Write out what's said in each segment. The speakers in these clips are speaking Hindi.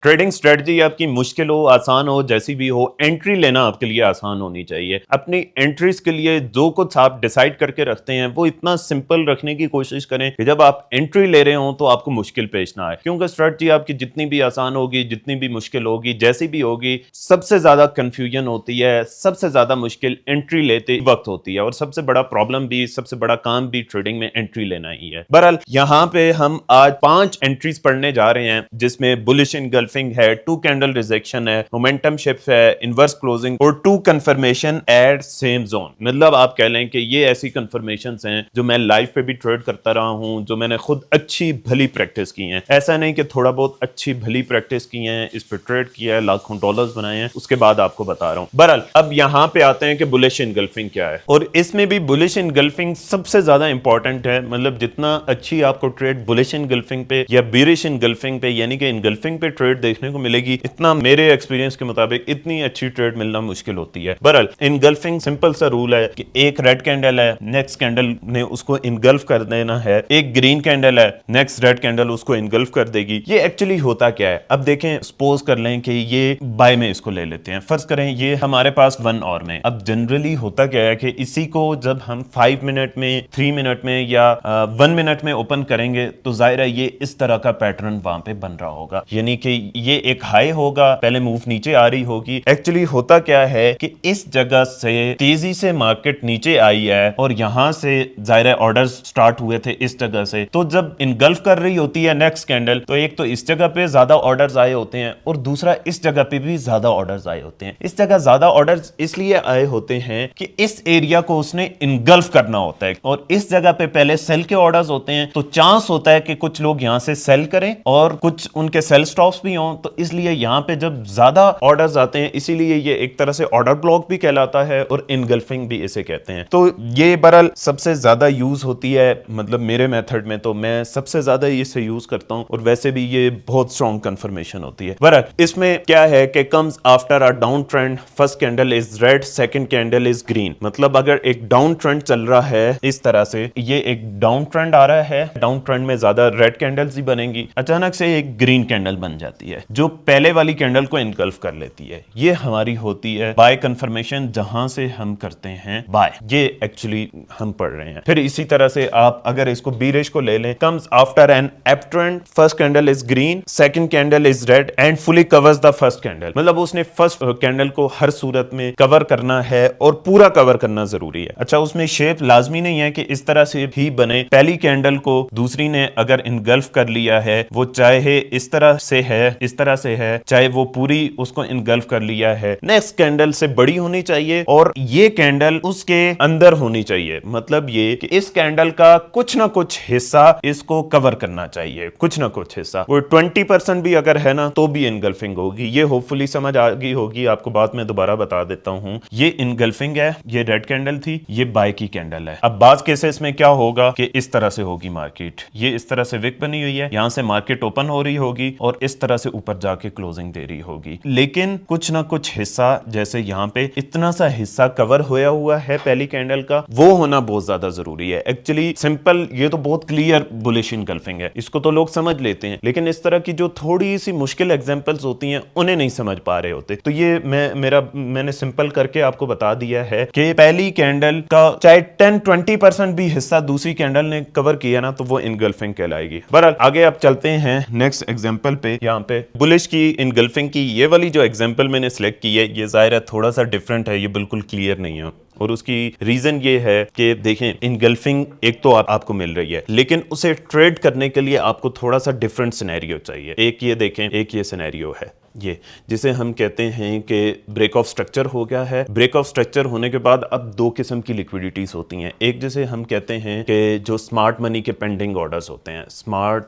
ट्रेडिंग स्ट्रेटजी आपकी मुश्किल हो आसान हो जैसी भी हो, एंट्री लेना आपके लिए आसान होनी चाहिए। अपनी एंट्रीज के लिए जो कुछ आप डिसाइड करके रखते हैं वो इतना सिंपल रखने की कोशिश करें कि जब आप एंट्री ले रहे हो तो आपको मुश्किल पेश ना आए, क्योंकि स्ट्रेटजी आपकी जितनी भी आसान होगी, जितनी भी मुश्किल होगी, जैसी भी होगी, सबसे ज्यादा कंफ्यूजन होती है, सबसे ज्यादा मुश्किल एंट्री लेते वक्त होती है। और सबसे बड़ा प्रॉब्लम भी, सबसे बड़ा काम भी ट्रेडिंग में एंट्री लेना ही है। बहरहाल यहाँ पे हम आज 5 एंट्रीज पढ़ने जा रहे हैं, जिसमें बुलिश इनगल्फिंग है, 2 कैंडल रिजेक्शन है, मोमेंटम शिफ्ट है, इनवर्स क्लोजिंग और 2 कंफर्मेशन एट सेम जोन। मतलब आप कह लें कि ये ऐसी कंफर्मेशंस हैं जो मैं लाइव पे भी ट्रेड करता रहा हूं, जो मैंने खुद अच्छी भली प्रैक्टिस की हैं। ऐसा नहीं कि थोड़ा बहुत अच्छी भली प्रैक्टिस की है, इस पे ट्रेड किया है, लाखों डॉलर्स बनाए हैं, उसके बाद आपको बता रहा हूं। बहरहाल अब यहां पे आते हैं कि बुलिश इनगल्फिंग क्या है, और इसमें भी बुलिश इनगल्फिंग सबसे ज्यादा इंपॉर्टेंट है। मतलब जितना अच्छी आपको ट्रेड बुलिश इनगल्फिंग पे या बीरिश इनगल्फिंग पे यानी कि इनगल्फिंग पे ट्रेड देखने को मिलेगी, इतना मेरे एक्सपीरियंस के मुताबिक इतनी अच्छी ट्रेड मिलना मुश्किल होती है। बहरहाल इनगल्फिंग सिंपल सा रूल है कि एक रेड कैंडल है, नेक्स्ट कैंडल ने उसको इनगल्फ कर देना है, एक ग्रीन कैंडल है, नेक्स्ट रेड कैंडल उसको इनगल्फ कर देगी। ये एक्चुअली होता क्या है, अब देखें, सपोज कर लें कि ये बाय में इसको ले लेते हैं, फर्ज करें ये हमारे पास 1 आवर में। अब जनरली होता क्या है कि इसी को जब हम 5 मिनट में, 3 मिनट में या 1 मिनट में ओपन करेंगे तो जाहिर है ये इस तरह का पैटर्न वहां पे बन रहा होगा, यानी कि ये एक हाई होगा, पहले मूव नीचे आ रही होगी। एक्चुअली होता क्या है कि इस जगह से तेजी से मार्केट नीचे आई है और यहां से जाहिर है ऑर्डर्स स्टार्ट हुए थे इस जगह से। तो जब इनगल्फ कर रही होती है नेक्स्ट कैंडल, तो एक तो इस जगह पे ज्यादा ऑर्डर्स आए होते हैं और दूसरा इस जगह पे भी ज्यादा ऑर्डर्स आए होते हैं। इस जगह ज्यादा ऑर्डर्स इसलिए आए होते हैं कि इस एरिया को उसने इनगल्फ करना होता है, और इस जगह पे पहले सेल के ऑर्डर्स होते हैं, तो चांस होता है कि कुछ लोग यहां से सेल करें और कुछ उनके सेल स्टॉप्स भी हों। तो इसलिए यहां पे जब ज्यादा ऑर्डर्स आते हैं, इसीलिए ये एक तरह से ऑर्डर ब्लॉक भी कहलाता है और इनगल्फिंग भी इसे कहते हैं। तो ये बहरहाल सबसे ज्यादा यूज होती है, मतलब मेरे मेथड में तो मैं सबसे ज्यादा इसे यूज करता हूं, और वैसे भी ये बहुत स्ट्रॉन्ग कंफर्मेशन होती है। बहरहाल इसमें क्या है कि comes after a down trend, first candle is red, second candle is green. मतलब अगर एक डाउन ट्रेंड चल रहा है इस तरह से, ये एक डाउन ट्रेंड आ रहा है, डाउन ट्रेंड में ज्यादा रेड कैंडल्स ही बनेंगी, अचानक से एक ग्रीन कैंडल बन जाती है जो पहले वाली कैंडल को इनगल्फ कर लेती है। ये हमारी होती है बाय कंफर्मेशन, जहां से हम करते हैं बाय। ये एक्चुअली हम पढ़ रहे हैं। फिर इसी तरह से आप अगर इसको बीरिश को ले लें, comes after an up trend, first candle is green, second candle is red and fully covers the first candle. मतलब उसने फर्स्ट कैंडल को हर सूरत में कवर करना है और पूरा कवर करना जरूरी है। अच्छा, उसमें शेप लाजमी नहीं है कि इस तरह से भी बने। पहली कैंडल को दूसरी ने अगर इनगल्फ कर लिया है, वो चाहे इस तरह से है, इस तरह से है, चाहे वो पूरी उसको इनगल्फ कर लिया है, नेक्स्ट कैंडल से बड़ी होनी चाहिए और ये कैंडल उसके अंदर होनी चाहिए। मतलब ये कि इस कैंडल का कुछ ना कुछ हिस्सा इसको कवर करना चाहिए, कुछ ना कुछ हिस्सा। वो 20% भी अगर है ना तो भी इनगल्फिंग होगी। ये होपफुली समझ आ गई होगी आपको बात, मैं दोबारा बता देता हूं। ये इनगल्फिंग है, ये रेड कैंडल थी, ये बाय की कैंडल है। अब बात केसेस में क्या होगा कि इस तरह से होगी मार्केट, ये इस तरह से विक बनी हुई है, यहां से मार्केट ओपन हो रही होगी और इस तरह से ऊपर जाके क्लोजिंग दे रही होगी, लेकिन कुछ ना कुछ हिस्सा, जैसे यहां पे इतना सा हिस्सा कवर होया हुआ है पहली कैंडल का, वो होना बहुत ज्यादा जरूरी है। एक्चुअली सिंपल, ये तो बहुत क्लियर बुलिश इनगल्फिंग है, इसको तो लोग समझ लेते हैं, लेकिन इस तरह की जो थोड़ी सी मुश्किल एग्जांपल्स होती हैं उन्हें नहीं समझ पा रहे होते। तो ये मैंने सिंपल करके आपको बता दिया है कि पहली कैंडल का चाहे 10-20% भी हिस्सा दूसरी कैंडल ने कवर किया ना, तो वो इनगल्फिंग कहलाएगी। बहरहाल आगे आप चलते हैं नेक्स्ट एग्जांपल पे। यहाँ पे बुलिश की इनगल्फिंग की ये वाली जो एग्जांपल मैंने सिलेक्ट की है, ये जाहिर है थोड़ा सा डिफरेंट है, ये बिल्कुल क्लियर नहीं है, और उसकी रीजन ये है कि देखें, इनगल्फिंग एक तो आपको मिल रही है, लेकिन उसे ट्रेड करने के लिए आपको थोड़ा सा डिफरेंट सिनेरियो चाहिए। एक ये देखें, एक ये सिनेरियो है, ये जिसे हम कहते हैं कि ब्रेक ऑफ स्ट्रक्चर हो गया है। ब्रेक ऑफ स्ट्रक्चर होने के बाद अब 2 किस्म की लिक्विडिटीज होती हैं। एक जिसे हम कहते हैं कि जो स्मार्ट मनी के पेंडिंग ऑर्डर्स होते हैं, स्मार्ट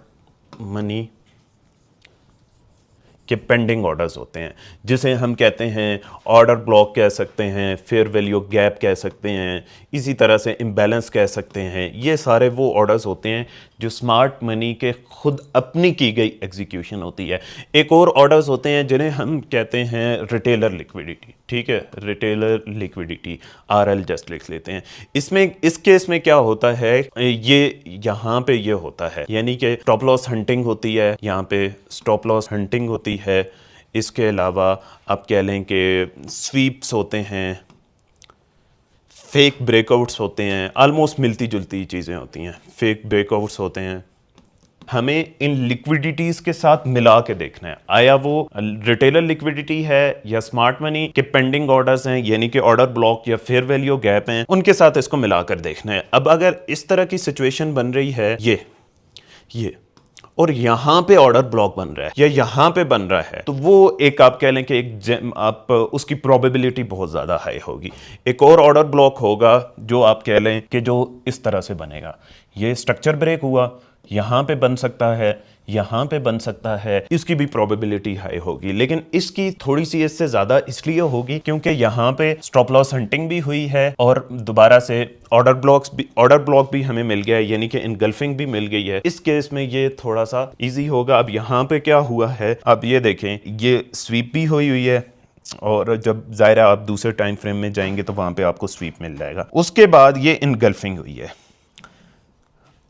मनी के पेंडिंग ऑर्डर्स होते हैं, जिसे हम कहते हैं ऑर्डर ब्लॉक कह सकते हैं, फेयर वैल्यू गैप कह सकते हैं, इसी तरह से इम्बैलेंस कह सकते हैं। ये सारे वो ऑर्डर्स होते हैं जो स्मार्ट मनी के खुद अपनी की गई एग्जीक्यूशन होती है। एक और ऑर्डर्स होते हैं जिन्हें हम कहते हैं रिटेलर लिक्विडिटी। ठीक है, रिटेलर लिक्विडिटी, RL जस्ट लिख लेते हैं। इसमें इस केस में क्या होता है, ये यहाँ पे ये होता है, यानी कि स्टॉप लॉस हंटिंग होती है, यहाँ पे स्टॉप लॉस हंटिंग होती है। इसके अलावा आप कह लें कि स्वीप्स होते हैं, फेक ब्रेकआउट्स होते हैं, ऑलमोस्ट मिलती जुलती चीज़ें होती हैं। फेक ब्रेकआउट्स होते हैं, हमें इन लिक्विडिटीज़ के साथ मिला के देखना है, आया वो रिटेलर लिक्विडिटी है या स्मार्ट मनी के पेंडिंग ऑर्डर्स हैं, यानी कि ऑर्डर ब्लॉक या फेयर वैल्यू गैप हैं, उनके साथ इसको मिलाकर देखना है। अब अगर इस तरह की सिचुएशन बन रही है, ये और यहाँ पे ऑर्डर ब्लॉक बन रहा है या यहाँ पे बन रहा है, तो वो एक आप कह लें कि आप उसकी प्रोबेबिलिटी बहुत ज़्यादा हाई होगी। एक और ऑर्डर ब्लॉक होगा जो आप कह लें कि जो इस तरह से बनेगा, ये स्ट्रक्चर ब्रेक हुआ, यहाँ पे बन सकता है, यहाँ पे बन सकता है, इसकी भी प्रोबेबिलिटी हाई होगी। लेकिन इसकी थोड़ी सी इससे ज़्यादा इसलिए होगी क्योंकि यहाँ पे स्टॉप लॉस हंटिंग भी हुई है और दोबारा से ऑर्डर ब्लॉक भी हमें मिल गया है, यानी कि इनगल्फिंग भी मिल गई है। इस केस में ये थोड़ा सा इजी होगा। अब यहाँ पे क्या हुआ है, अब ये देखें, ये स्वीप भी हुई है और जब ज़ाहिर आप दूसरे टाइम फ्रेम में जाएंगे तो वहाँ पे आपको स्वीप मिल जाएगा। उसके बाद ये इनगल्फिंग हुई है।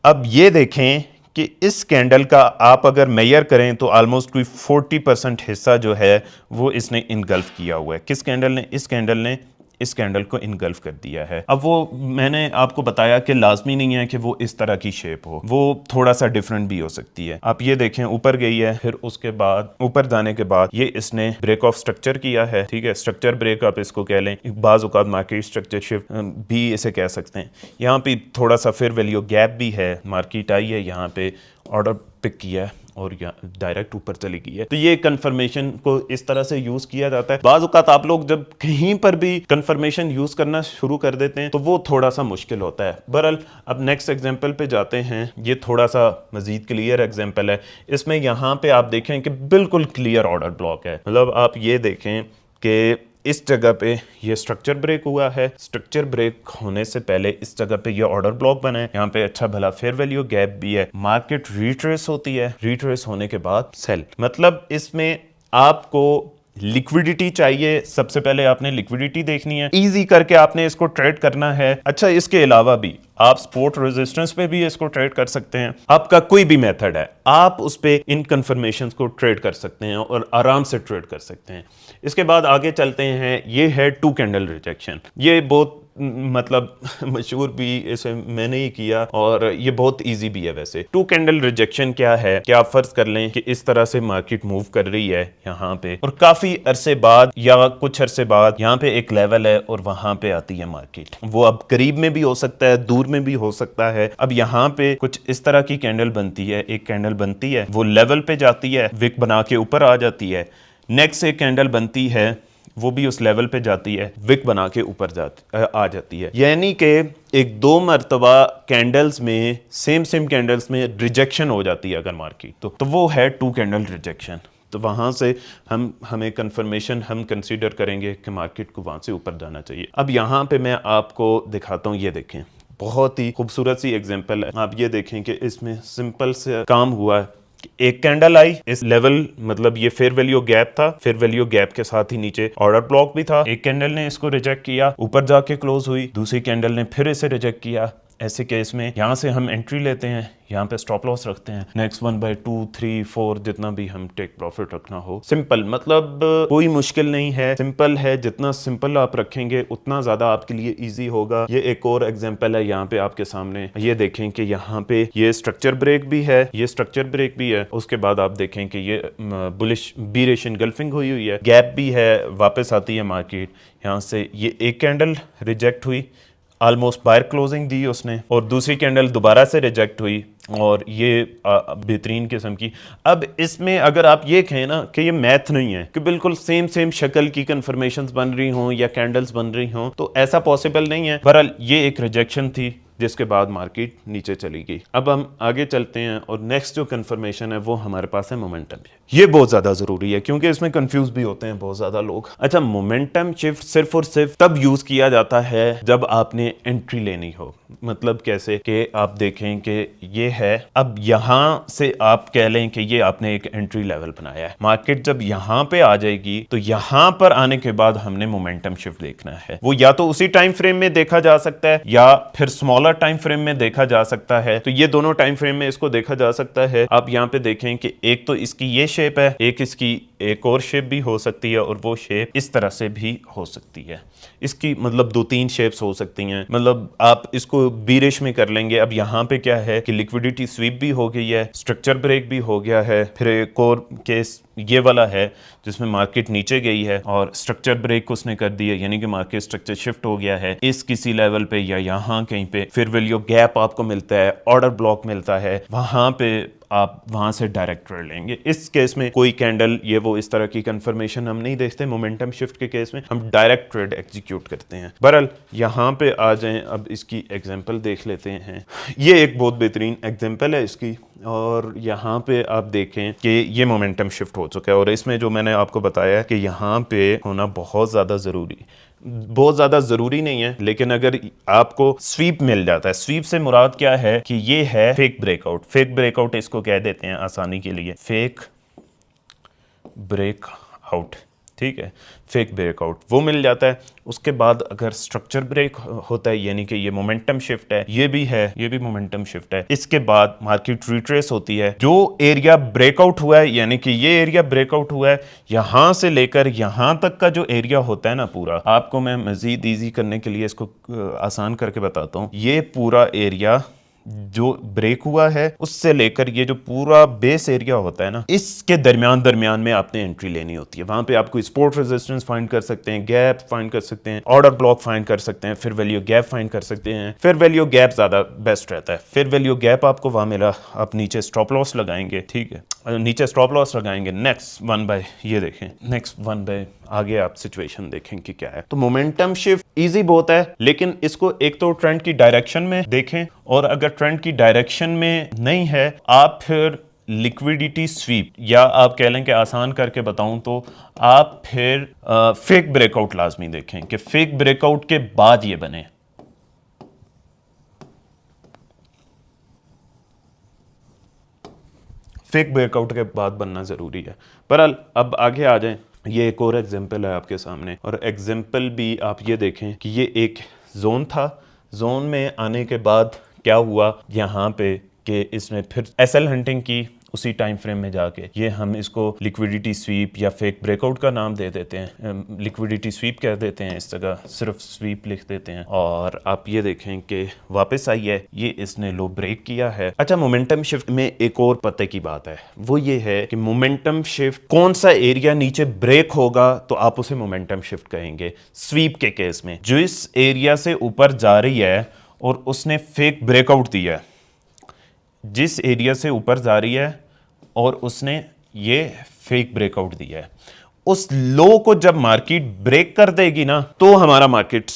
अब ये देखें कि इस कैंडल का आप अगर मेजर करें तो ऑलमोस्ट कोई 40% हिस्सा जो है वो इसने इनगल्फ किया हुआ है। किस कैंडल ने? इस कैंडल ने इस कैंडल को इनगल्फ कर दिया है। अब वो मैंने आपको बताया कि लाजमी नहीं है कि वो इस तरह की शेप हो, वो थोड़ा सा डिफरेंट भी हो सकती है। आप ये देखें, ऊपर गई है, फिर उसके बाद ऊपर जाने के बाद ये इसने ब्रेक ऑफ स्ट्रक्चर किया है, ठीक है, स्ट्रक्चर ब्रेक आप इसको कह लें, बाज़ औक़ात मार्केट स्ट्रक्चर शिफ्ट भी इसे कह सकते हैं। यहाँ पे थोड़ा सा फेयर वैल्यू गैप भी है, मार्केट आई है, यहाँ पे ऑर्डर पिक किया है और डायरेक्ट ऊपर चली गई है। तो ये कंफर्मेशन को इस तरह से यूज किया जाता है। बाज़ औक़ात आप लोग जब कहीं पर भी कंफर्मेशन यूज करना शुरू कर देते हैं तो वो थोड़ा सा मुश्किल होता है। बहरहाल अब नेक्स्ट एग्जांपल पे जाते हैं। ये थोड़ा सा मजीद क्लियर एग्जांपल है। इसमें यहाँ पे आप देखें कि बिल्कुल क्लियर ऑर्डर ब्लॉक है। मतलब आप ये देखें कि इस जगह पे ये स्ट्रक्चर ब्रेक हुआ है, स्ट्रक्चर ब्रेक होने से पहले इस जगह पे ये ऑर्डर ब्लॉक बना है, यहाँ पे अच्छा भला फेयर वैल्यू गैप भी है, मार्केट रिट्रेस होती है, रिट्रेस होने के बाद सेल। मतलब इसमें आपको लिक्विडिटी चाहिए, सबसे पहले आपने लिक्विडिटी देखनी है, इजी करके आपने इसको ट्रेड करना है। अच्छा, इसके अलावा भी आप सपोर्ट रेजिस्टेंस पे भी इसको ट्रेड कर सकते हैं। आपका कोई भी मेथड है, आप उस पे इन कंफर्मेशंस को ट्रेड कर सकते हैं और आराम से ट्रेड कर सकते हैं। इसके बाद आगे चलते हैं। ये है 2 कैंडल रिजेक्शन। ये बहुत मतलब मशहूर भी इसे मैंने ही किया और ये बहुत इजी भी है। वैसे 2 कैंडल रिजेक्शन क्या है कि आप फर्ज कर लें कि इस तरह से मार्केट मूव कर रही है यहाँ पे और काफी अरसे बाद या कुछ अरसे बाद यहाँ पे एक लेवल है और वहां पे आती है मार्केट। वो अब करीब में भी हो सकता है, दूर में भी हो सकता है। अब यहाँ पे कुछ इस तरह की कैंडल बनती है, एक कैंडल बनती है, वो लेवल पे जाती है, विक बना के ऊपर आ जाती है। नेक्स्ट एक कैंडल बनती है, वो भी उस लेवल पे जाती है, विक बना के ऊपर आ जाती है। यानी कि एक 2 मरतबा कैंडल्स में सेम कैंडल्स में रिजेक्शन हो जाती है अगर मार्केट, तो वो है 2 कैंडल रिजेक्शन। तो वहाँ से हमें कंफर्मेशन हम कंसीडर करेंगे कि मार्केट को वहाँ से ऊपर जाना चाहिए। अब यहाँ पे मैं आपको दिखाता हूँ, ये देखें, बहुत ही खूबसूरत सी एग्जांपल है। आप ये देखें कि इसमें सिंपल से काम हुआ है। एक कैंडल आई इस लेवल, मतलब ये फेयर वैल्यू गैप था, फेयर वैल्यू गैप के साथ ही नीचे ऑर्डर ब्लॉक भी था। एक कैंडल ने इसको रिजेक्ट किया, ऊपर जाके क्लोज हुई, दूसरी कैंडल ने फिर इसे रिजेक्ट किया। ऐसे केस में यहाँ से हम एंट्री लेते हैं, यहाँ पे स्टॉप लॉस रखते हैं, नेक्स्ट 1/2 3 4 जितना भी हम टेक प्रॉफिट रखना हो। सिंपल, मतलब कोई मुश्किल नहीं है, सिंपल है। जितना सिंपल आप रखेंगे उतना ज्यादा आपके लिए इजी होगा। ये एक और एग्जांपल है यहाँ पे आपके सामने। ये देखें कि यहाँ पे ये स्ट्रक्चर ब्रेक भी है, ये स्ट्रक्चर ब्रेक भी है। उसके बाद आप देखें कि ये बुलिश बीरिश इनगल्फिंग हुई है, गैप भी है, वापस आती है मार्केट। यहाँ से ये एक कैंडल रिजेक्ट हुई, ऑलमोस्ट बायर क्लोजिंग दी उसने, और दूसरी कैंडल दोबारा से रिजेक्ट हुई और ये बेहतरीन किस्म की। अब इसमें अगर आप ये कहें ना कि ये मैथ नहीं है कि बिल्कुल सेम शक्ल की कंफर्मेशंस बन रही हों या कैंडल्स बन रही हों, तो ऐसा पॉसिबल नहीं है। बहरहाल ये एक रिजेक्शन थी जिसके बाद मार्केट नीचे चली गई। अब हम आगे चलते हैं और नेक्स्ट जो कंफर्मेशन है वो हमारे पास है मोमेंटम। ये बहुत ज्यादा जरूरी है क्योंकि इसमें कंफ्यूज भी होते हैं बहुत ज्यादा लोग। अच्छा, मोमेंटम शिफ्ट सिर्फ और सिर्फ तब यूज किया जाता है जब आपने एंट्री लेनी हो। मतलब कैसे कि आप देखें कि ये है, अब यहां से आप कह लें कि ये आपने एक एंट्री लेवल बनाया है, मार्केट जब यहां पे आ जाएगी तो यहां पर आने के बाद हमने मोमेंटम शिफ्ट देखना है। वो या तो उसी टाइम फ्रेम में देखा जा सकता है या फिर स्मॉलर टाइम फ्रेम में देखा जा सकता है। तो ये दोनों टाइम फ्रेम में इसको देखा जा सकता है। आप यहां पे देखें कि एक तो इसकी ये शेप है, एक इसकी एक और शेप भी हो सकती है और वो शेप इस तरह से भी हो सकती है। इसकी मतलब 2-3 शेप्स हो सकती हैं। मतलब आप इसको बीरिश में कर लेंगे। अब यहाँ पे क्या है कि लिक्विडिटी स्वीप भी हो गई है, स्ट्रक्चर ब्रेक भी हो गया है, फिर एक और केस ये वाला है जिसमें मार्केट नीचे गई है और स्ट्रक्चर ब्रेक उसने कर दी है, यानी कि मार्केट स्ट्रक्चर शिफ्ट हो गया है इस किसी लेवल पे या यहाँ कहीं पे। फिर वैल्यू गैप आपको मिलता है, ऑर्डर ब्लॉक मिलता है, वहां पे आप वहां से डायरेक्ट ट्रेड लेंगे। इस केस में कोई कैंडल ये वो इस तरह की कंफर्मेशन हम नहीं देखते। मोमेंटम शिफ्ट के केस में हम डायरेक्ट ट्रेड एग्जीक्यूट करते हैं। बहरहाल यहाँ पे आ जाएं, अब इसकी एग्जांपल देख लेते हैं। ये एक बहुत बेहतरीन एग्जांपल है इसकी, और यहाँ पे आप देखें कि ये मोमेंटम शिफ्ट हो चुका है और इसमें जो मैंने आपको बताया कि यहाँ पे होना बहुत ज़्यादा ज़रूरी नहीं है, लेकिन अगर आपको स्वीप मिल जाता है, स्वीप से मुराद क्या है कि ये है फेक ब्रेकआउट इसको कह देते हैं आसानी के लिए, फेक ब्रेकआउट। ठीक है, फेक ब्रेकआउट वो मिल जाता है। उसके बाद अगर स्ट्रक्चर ब्रेक होता है, यानी कि ये मोमेंटम शिफ्ट है, ये भी मोमेंटम शिफ्ट है। इसके बाद मार्केट रिट्रेस होती है। जो एरिया ब्रेकआउट हुआ है, यानी कि ये एरिया ब्रेकआउट हुआ है, यहां से लेकर यहां तक का जो एरिया होता है ना पूरा, आपको मैं मजीद ईजी करने के लिए इसको आसान करके बताता हूं। ये पूरा एरिया जो ब्रेक हुआ है उससे लेकर ये जो पूरा बेस एरिया होता है ना, इसके दरमियान में आपने एंट्री लेनी होती है। वहां पे आप कोई सपोर्ट रेजिस्टेंस फाइंड कर सकते हैं, गैप फाइंड कर सकते हैं, ऑर्डर ब्लॉक फाइंड कर सकते हैं, फिर वैल्यू गैप फाइंड कर सकते हैं। फिर वैल्यू गैप ज्यादा बेस्ट रहता है। फिर वैल्यू गैप आपको वहां मिला, आप नीचे स्टॉप लॉस लगाएंगे। ठीक है, नीचे स्टॉप लॉस लगाएंगे। नेक्स्ट वन बाय, ये देखें नेक्स्ट वन बाय, आगे आप सिचुएशन देखें कि क्या है। तो मोमेंटम शिफ्ट इजी बहुत है, लेकिन इसको एक तो ट्रेंड की डायरेक्शन में देखें, और अगर ट्रेंड की डायरेक्शन में नहीं है आप फिर लिक्विडिटी स्वीप, या आप कह लें कि आसान करके बताऊं तो आप फिर फेक ब्रेकआउट लाजमी देखें कि फेक ब्रेकआउट के बाद ये बने। फेक ब्रेकआउट के बाद बनना जरूरी है। बहरहाल अब आगे आ जाएं। ये एक और एग्जाम्पल है आपके सामने, और एग्जाम्पल भी आप ये देखें कि ये एक जोन था। जोन में आने के बाद क्या हुआ यहाँ पे कि इसने फिर एसएल हंटिंग की उसी टाइम फ्रेम में जाके। ये हम इसको लिक्विडिटी स्वीप या फेक ब्रेकआउट का नाम दे देते हैं, लिक्विडिटी स्वीप कह देते हैं, इस जगह सिर्फ स्वीप लिख देते हैं। और आप ये देखें कि वापस आई है, ये इसने लो ब्रेक किया है। अच्छा, मोमेंटम शिफ्ट में एक और पते की बात है, वो ये है कि मोमेंटम शिफ्ट कौन सा एरिया नीचे ब्रेक होगा तो आप उसे मोमेंटम शिफ्ट कहेंगे। स्वीप के केस में जो इस एरिया से ऊपर जा रही है और उसने फेक ब्रेकआउट दिया है, जिस एरिया से ऊपर जा रही है और उसने ये फेक ब्रेकआउट दिया है, उस लो को जब मार्केट ब्रेक कर देगी ना, तो हमारा मार्केट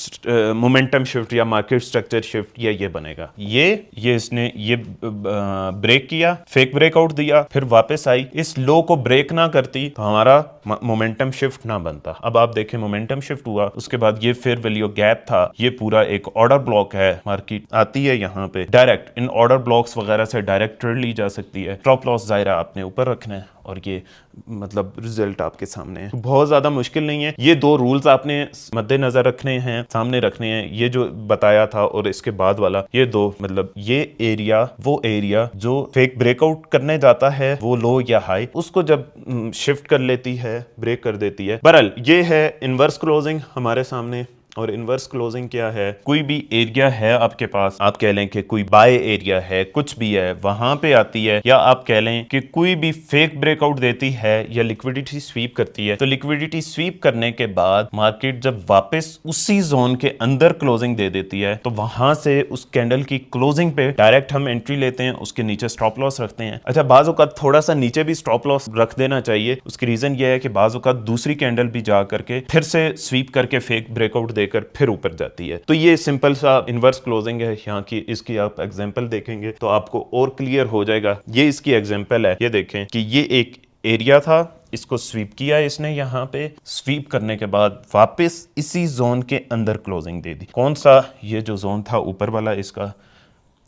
मोमेंटम शिफ्ट या मार्केट स्ट्रक्चर शिफ्ट या ये बनेगा। ये इसने ये ब्रेक किया, फेक ब्रेकआउट दिया, फिर वापस आई, इस लो को ब्रेक ना करती तो हमारा मोमेंटम शिफ्ट ना बनता। अब आप देखें मोमेंटम शिफ्ट हुआ, उसके बाद ये फिर वैल्यू गैप था, ये पूरा एक ऑर्डर ब्लॉक है। मार्केट आती है यहाँ पे, डायरेक्ट इन ऑर्डर ब्लॉक्स वगैरह से डायरेक्ट ट्रेड ली जा सकती है। स्टॉप लॉस दायरा आपने ऊपर रखना है और ये मतलब रिजल्ट आपके सामने है। बहुत ज्यादा मुश्किल नहीं है। ये दो रूल्स आपने मद्देनजर रखने हैं, सामने रखने हैं। ये जो बताया था और इसके बाद वाला, ये दो, मतलब ये एरिया, वो एरिया जो फेक ब्रेकआउट करने जाता है, वो लो या हाई, उसको जब शिफ्ट कर लेती है, ब्रेक कर देती है। बहरहाल ये है इनवर्स क्लोजिंग हमारे सामने। और इनवर्स क्लोजिंग क्या है? कोई भी एरिया है आपके पास, आप कह लें कि कोई बाय एरिया है, कुछ भी है, वहां पे आती है, या आप कह लें कि कोई भी फेक ब्रेकआउट देती है या लिक्विडिटी स्वीप करती है, तो लिक्विडिटी स्वीप करने के बाद मार्केट जब वापस उसी जोन के अंदर क्लोजिंग दे देती है, तो वहां से उस कैंडल की क्लोजिंग पे डायरेक्ट हम एंट्री लेते हैं, उसके नीचे स्टॉप लॉस रखते हैं। अच्छा, बाज़ औक़ात थोड़ा सा नीचे भी स्टॉप लॉस रख देना चाहिए। उसकी रीजन यह है कि बाज़ औक़ात दूसरी कैंडल भी जा करके फिर से स्वीप करके फेक ब्रेकआउट देकर फिर ऊपर जाती है। तो ये सिंपल सा इनवर्स क्लोजिंग है यहाँ की। इसकी आप एग्जांपल देखेंगे तो आपको और क्लियर हो जाएगा। ये इसकी एग्जांपल है। ये देखें कि ये एक एरिया था, इसको स्वीप किया इसने, यहाँ पे स्वीप करने के बाद वापस इसी जोन के अंदर क्लोजिंग दे दी। कौन सा? ये जो जोन था ऊपर वाला इसका,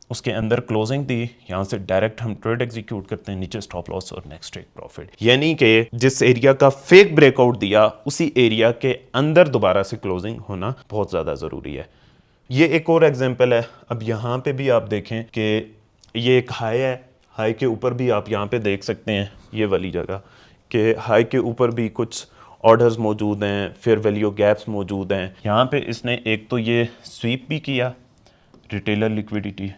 उसके अंदर क्लोजिंग दी। यहाँ से डायरेक्ट हम ट्रेड एग्जीक्यूट करते हैं, नीचे स्टॉप लॉस और नेक्स्ट टेक प्रॉफिट। यानी कि जिस एरिया का फेक ब्रेकआउट दिया उसी एरिया के अंदर दोबारा से क्लोजिंग होना बहुत ज़्यादा ज़रूरी है। ये एक और एग्जांपल है। अब यहाँ पे भी आप देखें कि ये एक हाई है, हाई के ऊपर भी आप यहाँ पे देख सकते हैं ये वाली जगह कि हाई के ऊपर भी कुछ ऑर्डर्स मौजूद हैं, फेयर वैल्यू गैप्स मौजूद हैं। यहाँ पे इसने एक तो ये स्वीप भी किया रिटेलर लिक्विडिटी,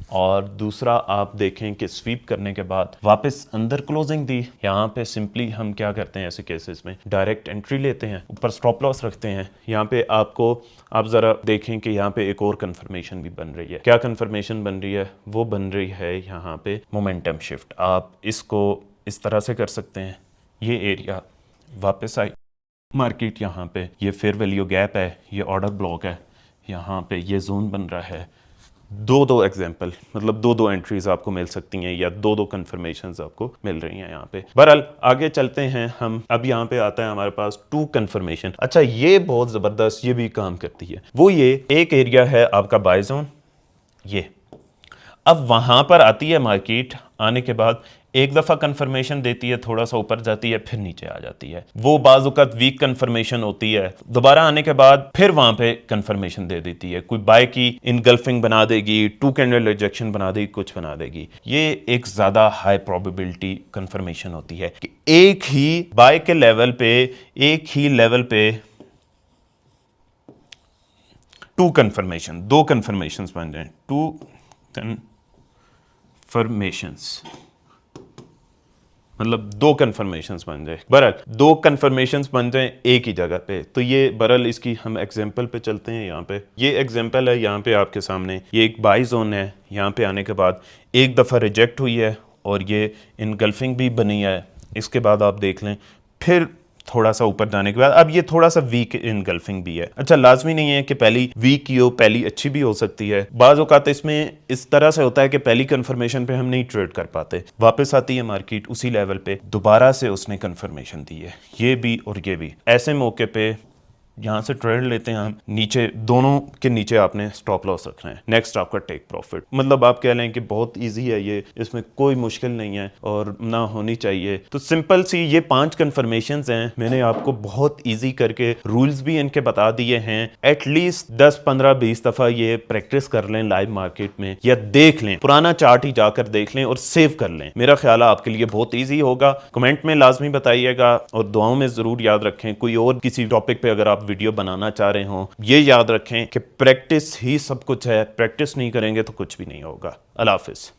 और दूसरा आप देखें कि स्वीप करने के बाद वापस अंदर क्लोजिंग दी। यहाँ पे सिंपली हम क्या करते हैं ऐसे केसेस में, डायरेक्ट एंट्री लेते हैं, ऊपर स्टॉप लॉस रखते हैं। यहाँ पे आप ज़रा देखें कि यहाँ पे एक और कंफर्मेशन भी बन रही है। क्या कंफर्मेशन बन रही है? वो बन रही है यहाँ पे मोमेंटम शिफ्ट। आप इसको इस तरह से कर सकते हैं, ये एरिया वापस आई मार्केट, यहाँ पे ये फेयर वैल्यू गैप है, ये ऑर्डर ब्लॉक है, यहाँ पे ये जोन बन रहा है। दो एग्जाम्पल, मतलब दो एंट्रीज आपको मिल सकती हैं या दो कंफर्मेशंस आपको मिल रही हैं यहाँ पे। बहरहाल आगे चलते हैं हम। अब यहाँ पे आता है हमारे पास 2 कंफर्मेशन। अच्छा, ये बहुत ज़बरदस्त, ये भी काम करती है। वो ये एक एरिया है आपका बाय जोन, ये अब वहाँ पर आती है मार्केट, आने के बाद एक दफ़ा कंफर्मेशन देती है, थोड़ा सा ऊपर जाती है, फिर नीचे आ जाती है। वो बाज़-औक़ात वीक कंफर्मेशन होती है, दोबारा आने के बाद फिर वहाँ पे कंफर्मेशन दे देती है। कोई बाय की इनगल्फिंग बना देगी, 2 कैंडल रिजेक्शन बना देगी, कुछ बना देगी। ये एक ज़्यादा हाई प्रोबेबिलिटी कंफर्मेशन होती है कि एक ही बाय के लेवल पे, एक ही लेवल पे 2 कंफर्मेशन, 2 कंफर्मेशंस बन जाएं, 2 कंफर्मेशंस, मतलब 2 कंफर्मेशंस बन जाए। बहरहाल 2 कंफर्मेशंस बन जाए एक ही जगह पे। तो ये बहरहाल इसकी हम एग्जांपल पे चलते हैं। यहाँ पे ये एग्जांपल है, यहाँ पे आपके सामने ये एक बाई जोन है। यहाँ पे आने के बाद एक दफ़ा रिजेक्ट हुई है और ये इनगल्फिंग भी बनी है। इसके बाद आप देख लें फिर थोड़ा सा ऊपर जाने के बाद अब ये थोड़ा सा वीक इनगल्फिंग भी है। अच्छा, लाजमी नहीं है कि पहली वीक की हो, पहली अच्छी भी हो सकती है। बाज़ औक़ात इसमें इस तरह से होता है कि पहली कंफर्मेशन पे हम नहीं ट्रेड कर पाते, वापस आती है मार्केट उसी लेवल पे, दोबारा से उसने कंफर्मेशन दी है, ये भी और ये भी। ऐसे मौके पे यहाँ से ट्रेड लेते हैं हम, नीचे दोनों के नीचे आपने स्टॉप लॉस रखना है, नेक्स्ट आपका टेक प्रॉफिट। मतलब आप कह लें कि बहुत इजी है ये, इसमें कोई मुश्किल नहीं है और ना होनी चाहिए। तो सिंपल सी ये 5 कंफर्मेशंस हैं। मैंने आपको बहुत इजी करके रूल्स भी इनके बता दिए हैं। एटलीस्ट 10 15 20 दफ़ा ये प्रैक्टिस कर लें लाइव मार्केट में, या देख लें, पुराना चार्ट ही जाकर देख लें और सेव कर लें। मेरा ख्याल है आपके लिए बहुत ईजी होगा। कमेंट में लाजमी बताइएगा और दुआओं में ज़रूर याद रखें। कोई और किसी टॉपिक पर अगर आप वीडियो बनाना चाह रहे हो, ये याद रखें कि प्रैक्टिस ही सब कुछ है। प्रैक्टिस नहीं करेंगे तो कुछ भी नहीं होगा। अल्लाह हाफिज़।